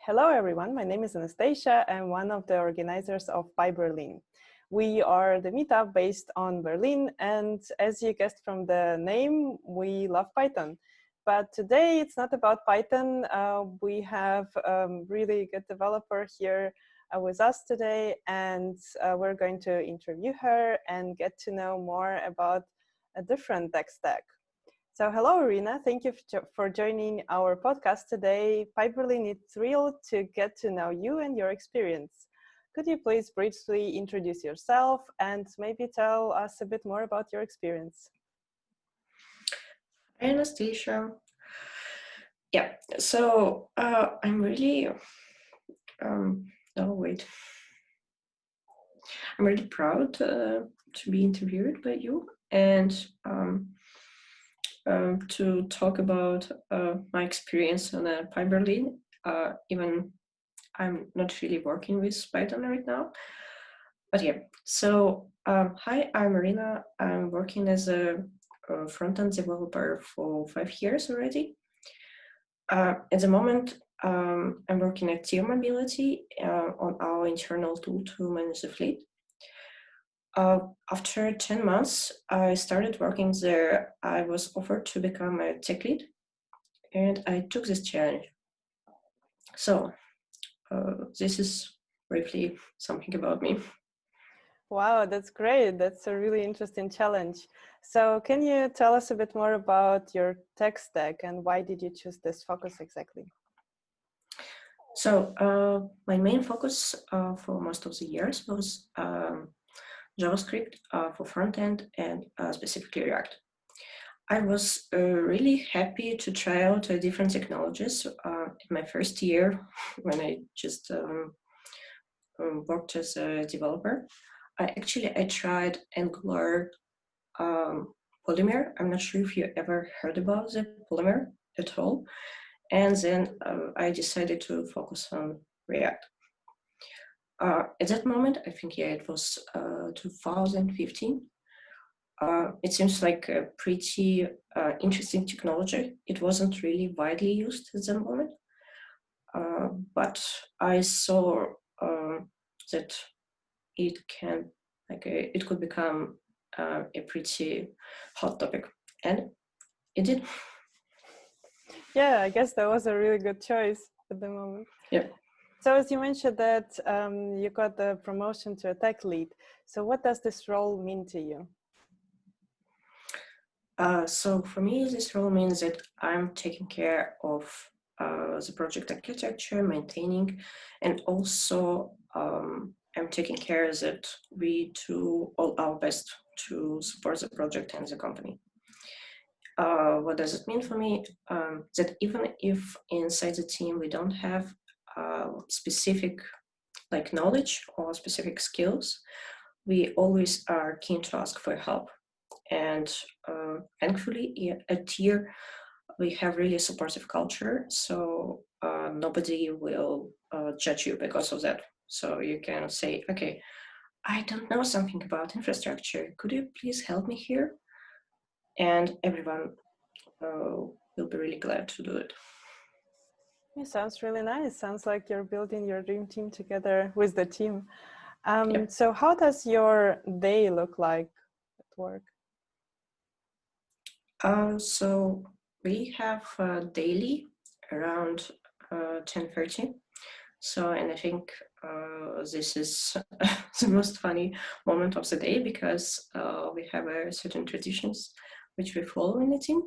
Hello everyone, my name is Anastasia. I'm one of the organizers of PyBerlin. We are the meetup based on Berlin, and as you guessed from the name, we love Python. But today it's not about Python. We have a really good developer here with us today, and we're going to interview her and get to know more about a different tech stack. So hello, Irina. Thank you for joining our podcast today. PyBerlin is thrilled to get to know you and your experience. Could you please briefly introduce yourself and maybe tell us a bit more about your experience? Hi, Anastasia. Yeah, so I'm really, I'm really proud to be interviewed by you and to talk about my experience on PyBerlin. Even I'm not really working with Python right now. But yeah, so hi, I'm Irina. I'm working as a front-end developer for 5 years already. At the moment, I'm working at Tier Mobility on our internal tool to manage the fleet. After 10 months, I started working there. I was offered to become a tech lead, and I took this challenge. So this is briefly something about me. Wow, that's great. That's a really interesting challenge. So can you tell us a bit more about your tech stack and why did you choose this focus exactly? So my main focus for most of the years was JavaScript for front-end and specifically React. I was really happy to try out different technologies in my first year when I just worked as a developer. I tried Angular Polymer. I'm not sure if you ever heard about the Polymer at all. And then I decided to focus on React. At that moment, I think, it was 2015. It seems like a pretty interesting technology. It wasn't really widely used at that moment, but I saw that it could become a pretty hot topic, and it did. Yeah, I guess that was a really good choice at the moment. Yeah. So as you mentioned that you got the promotion to a tech lead. So what does this role mean to you? So for me, this role means that I'm taking care of the project architecture, maintaining, and also I'm taking care that we do all our best to support the project and the company. What does it mean for me? That even if inside the team we don't have specific knowledge or specific skills, we always are keen to ask for help. And thankfully at Tier, we have really supportive culture, so nobody will judge you because of that. So you can say, okay, I don't know something about infrastructure. Could you please help me here? And everyone will be really glad to do it. It sounds really nice. Sounds like you're building your dream team together with the team. Yep. So how does your day look like at work? So we have daily around 10:30. So, and I think this is the most funny moment of the day because we have certain traditions which we follow in the team.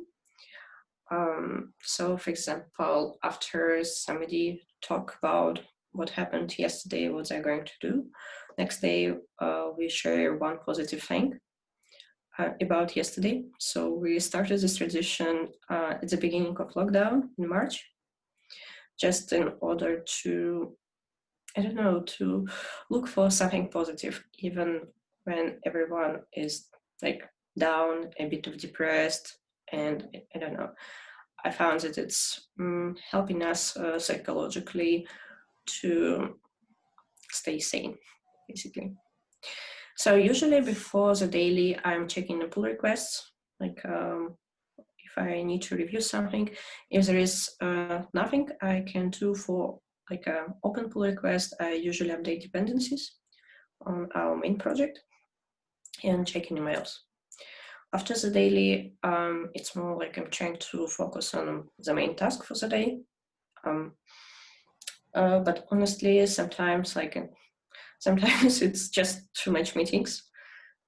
So, for example, after somebody talk about what happened yesterday, what they're going to do, next day we share one positive thing about yesterday. So we started this tradition at the beginning of lockdown in March, just in order to, to look for something positive, even when everyone is down, a bit of depressed, and I don't know. I found that it's helping us psychologically to stay sane, basically. So usually before the daily, I'm checking the pull requests, if I need to review something. If there is nothing I can do for like an open pull request, I usually update dependencies on our main project and checking emails. After the daily, it's more like I'm trying to focus on the main task for the day. But honestly, sometimes it's just too much meetings.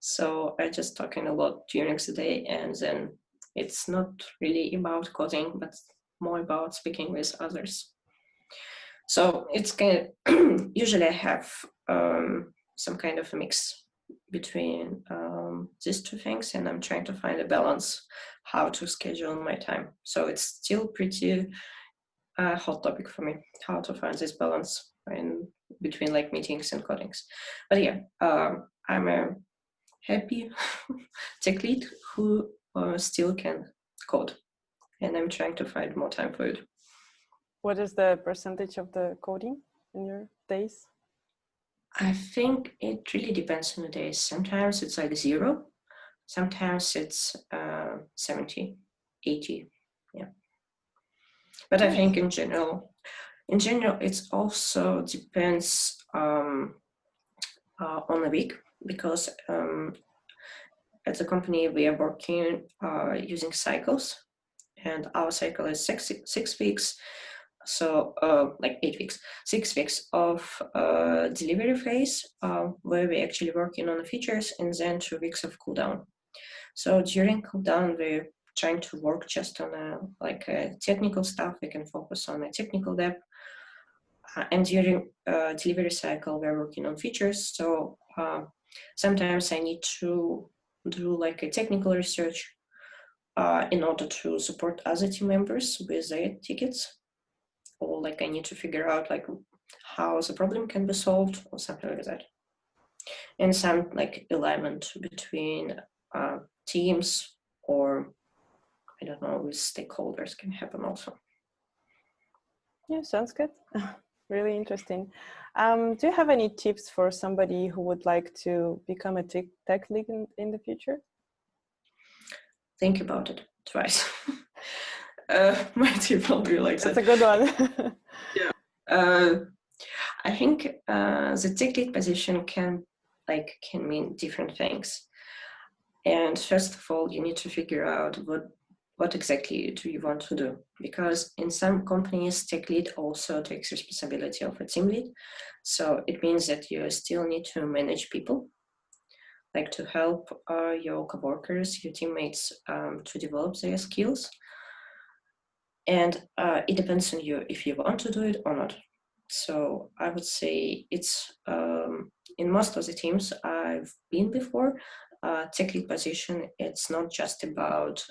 So I just talking a lot during the day, and then it's not really about coding, but more about speaking with others. So it's kind of usually I have some kind of a mix between these two things, and I'm trying to find a balance how to schedule my time. So it's still pretty hot topic for me, how to find this balance between like meetings and codings. But yeah, I'm a happy tech lead who still can code, and I'm trying to find more time for it. What is the percentage of the coding in your days? I think it really depends on the days. Sometimes it's like 0, sometimes it's 70, 80, yeah. But I think in general, it also depends on the week, because at the company we are working using cycles, and our cycle is six weeks. So like 8 weeks, 6 weeks of delivery phase where we're actually working on the features, and then 2 weeks of cooldown. So during cooldown, we're trying to work just on technical stuff. We can focus on a technical depth. And during delivery cycle, we're working on features. So sometimes I need to do like a technical research in order to support other team members with their tickets, or like I need to figure out like how the problem can be solved or something like that. And some like alignment between teams, or I don't know, with stakeholders can happen also. Yeah, sounds good. Really interesting. Do you have any tips for somebody who would like to become a tech lead in the future? Think about it twice. My tip will be like That's that. a good one. Yeah. I think the tech lead position can mean different things. And first of all, you need to figure out what exactly do you want to do? Because in some companies, tech lead also takes responsibility of a team lead. So it means that you still need to manage people, like to help your coworkers, your teammates to develop their skills. And it depends on you if you want to do it or not. So I would say it's in most of the teams I've been before, tech lead position, it's not just about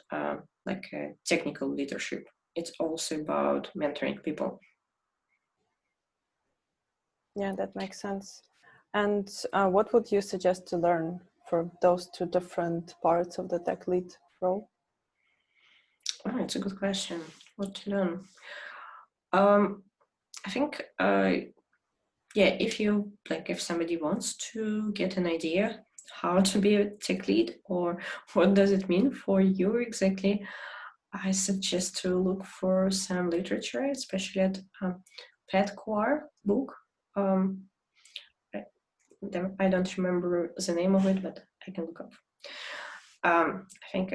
technical leadership. It's also about mentoring people. Yeah, that makes sense. And what would you suggest to learn for those two different parts of the tech lead role? Oh, it's a good question. What to learn? I think, if somebody wants to get an idea how to be a tech lead, or what does it mean for you exactly, I suggest to look for some literature, especially at Pat Coir book. I don't remember the name of it, but I can look up. I think,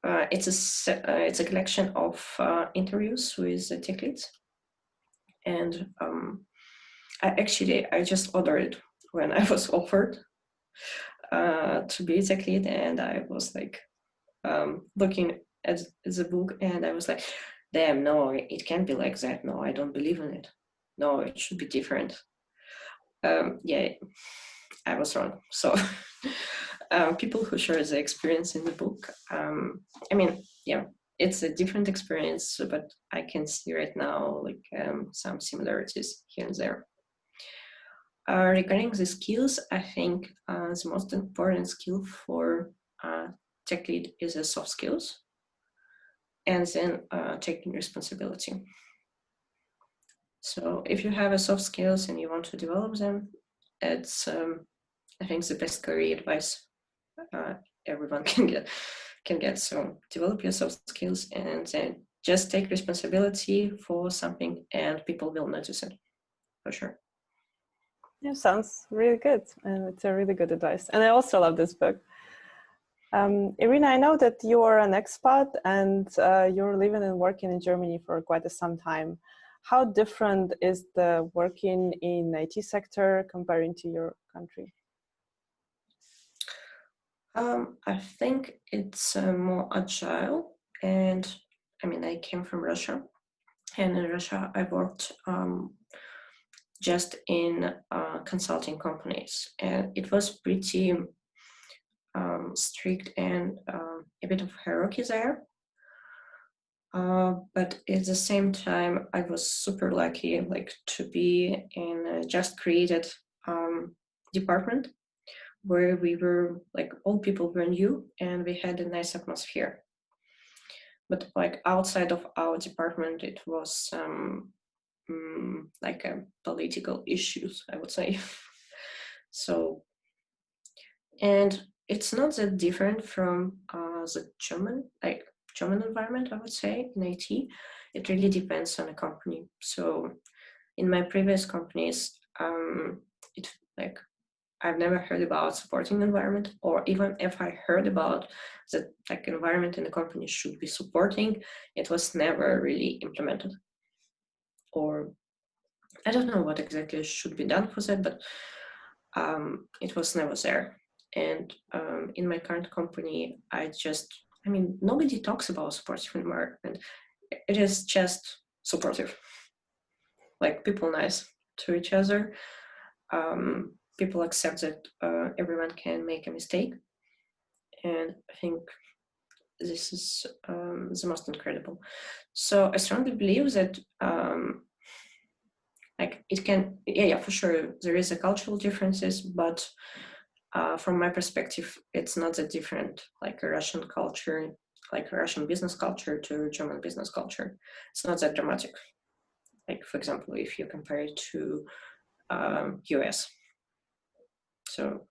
it's a collection of interviews with the tech leads, and I just ordered it when I was offered to be a tech lead, and I was like looking at the book, and I was like, damn, no, it can't be like that. No, I don't believe in it. No, it should be different. I was wrong. So people who share the experience in the book, it's a different experience, but I can see right now some similarities here and there. Regarding the skills, I think the most important skill for tech lead is the soft skills, and then taking responsibility. So if you have a soft skills and you want to develop them, it's I think the best career advice everyone can get. So develop your soft skills and then just take responsibility for something and people will notice it, for sure. Yeah, sounds really good. And it's a really good advice. And I also love this book. Irina, I know that you are an expat and you're living and working in Germany for quite some time. How different is the working in IT sector comparing to your country? I think it's more agile, and I mean, I came from Russia, and in Russia I worked just in consulting companies, and it was pretty strict and a bit of hierarchy there. But at the same time, I was super lucky, like, to be in a just created department where we were like all people were new and we had a nice atmosphere. But like outside of our department, it was like political issues, I would say. So, and it's not that different from the German environment, I would say, in IT. It really depends on a company. So in my previous companies, it like I've never heard about supporting environment, or even if I heard about that like environment in the company should be supporting, it was never really implemented. Or I don't know what exactly should be done for that, but it was never there. And in my current company, I mean, nobody talks about supportive environment. It is just supportive. Like people nice to each other. People accept that everyone can make a mistake. And I think this is the most incredible. So I strongly believe that like it can, yeah, for sure, there is a cultural differences, but from my perspective, it's not that different, like a Russian culture, like a Russian business culture to German business culture. It's not that dramatic. Like, for example, if you compare it to US. So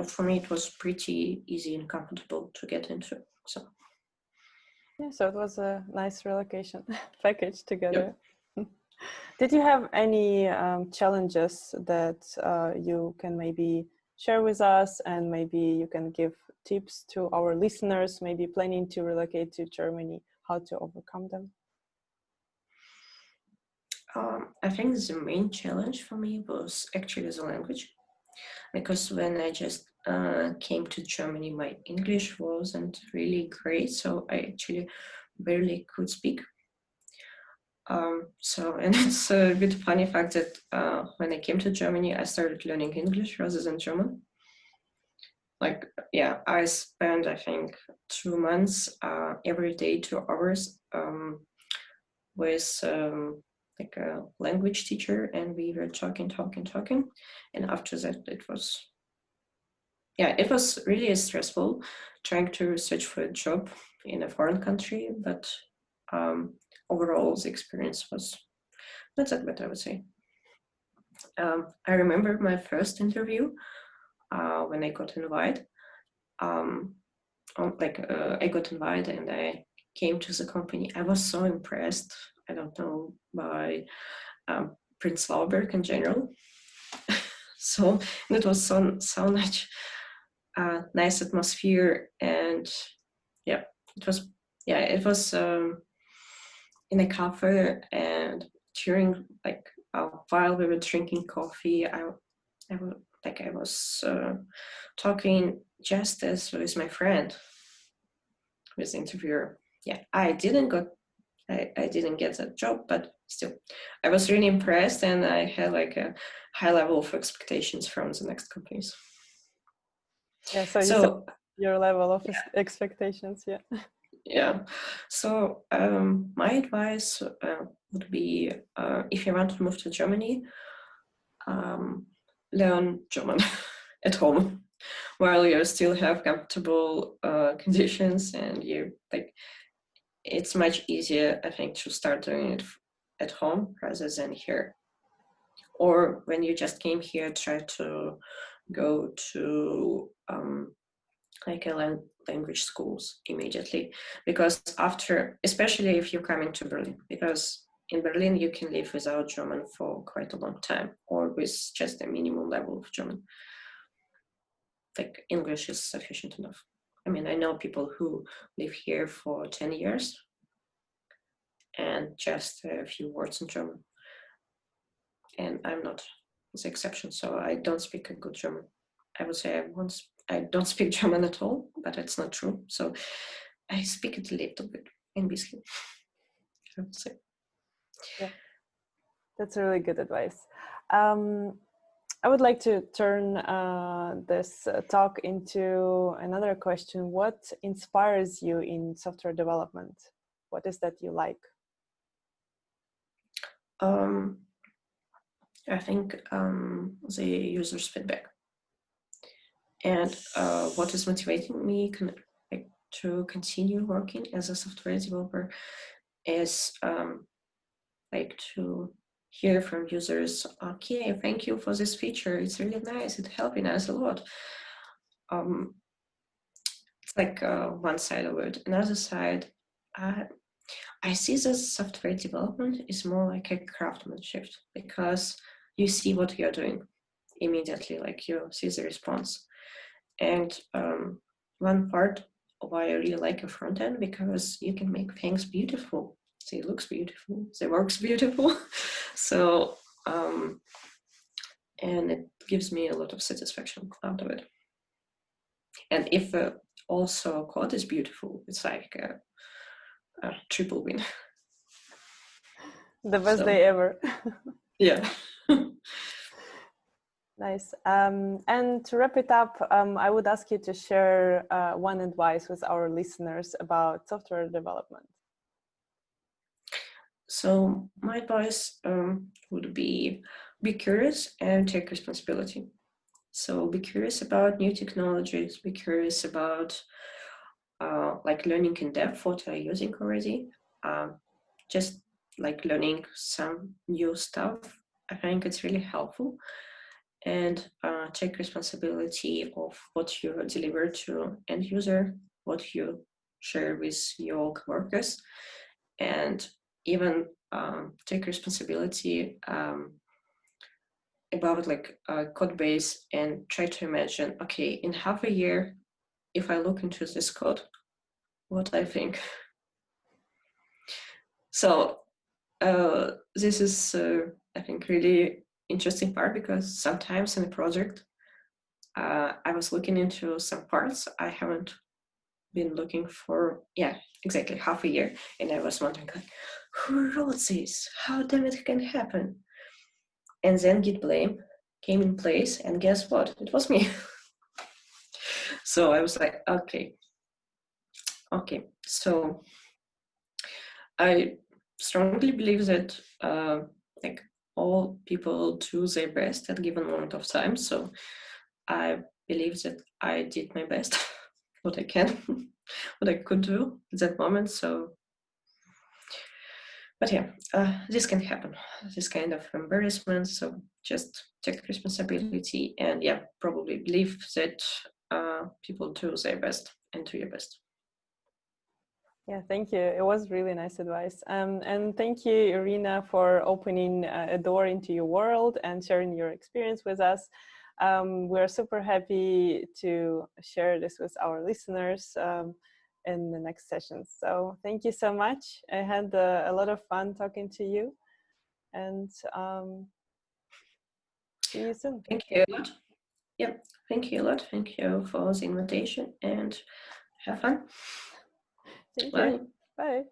for me, it was pretty easy and comfortable to get into. So Yeah, so it was a nice relocation package together. yep. Did you have any challenges that you can maybe share with us, and maybe you can give tips to our listeners, maybe planning to relocate to Germany, how to overcome them? I think the main challenge for me was actually the language, because when I just came to Germany, my English wasn't really great, so I actually barely could speak. So, and it's a bit funny fact that when I came to Germany, I started learning English rather than German. Like, yeah, I spent, I think, 2 months every day, 2 hours with like a language teacher, and we were talking. And after that, it was really stressful trying to search for a job in a foreign country, but overall the experience was not that bad, I would say. I remember my first interview when I got invited. I got invited and I came to the company. I was so impressed, I don't know, by Prince Lauberg in general. So it was so much nice atmosphere, and it was in a cafe, and during like while we were drinking coffee, I was talking just as with my friend, with the interviewer. Yeah, I didn't get that job, but still, I was really impressed, and I had like a high level of expectations from the next companies. Yeah, so you set your level of expectations, yeah. Yeah, so my advice would be if you want to move to Germany, learn German at home while you still have comfortable conditions, and it's much easier, I think, to start doing it at home rather than here. Or when you just came here, try to go to like a language schools immediately, because after, especially if you come into Berlin, because in Berlin you can live without German for quite a long time, or with just a minimum level of German. Like English is sufficient enough. I mean, I know people who live here for 10 years and just a few words in German. And I'm not the exception, so I don't speak a good German. I would say I don't speak German at all, but it's not true. So I speak it a little bit in bisschen, I would say. Yeah, that's really good advice. I would like to turn this talk into another question. What inspires you in software development? What is that you like? I think the user's feedback. And what is motivating me to continue working as a software developer is like to hear from users, okay, thank you for this feature. It's really nice. It's helping us a lot. It's like one side of it. Another side, I see this software development is more like a craftsmanship, because you see what you're doing immediately, like you see the response. And one part why I really like a front end, because you can make things beautiful. They looks beautiful, they works beautiful. So, and it gives me a lot of satisfaction out of it. And if also code is beautiful, it's like a triple win. The best day ever. Yeah. Nice. And to wrap it up, I would ask you to share one advice with our listeners about software development. So my advice would be curious and take responsibility. So be curious about new technologies, be curious about like learning in depth what I'm using already. Just like learning some new stuff. I think it's really helpful. And take responsibility of what you deliver to end user, what you share with your coworkers, and even take responsibility about like a code base, and try to imagine, okay, in half a year, if I look into this code, what I think. So this is, I think, really interesting part, because sometimes in a project, I was looking into some parts I haven't been looking for, exactly half a year, and I was wondering, like, who wrote this? How damn it can happen? And then Git blame came in place, and guess what? It was me. So I was like, okay. So I strongly believe that like all people do their best at a given moment of time. So I believe that I did my best, what I can, what I could do at that moment. So, but yeah, this can happen, this kind of embarrassment. So just take responsibility, and probably believe that people do their best and do your best. Yeah, thank you. It was really nice advice. And thank you, Irina, for opening a door into your world and sharing your experience with us. We're super happy to share this with our listeners in the next session. So thank you so much. I had a lot of fun talking to you, and see you soon. Thank you a lot. Thank you a lot. Thank you for the invitation, and have fun. Thank Bye. you. Bye.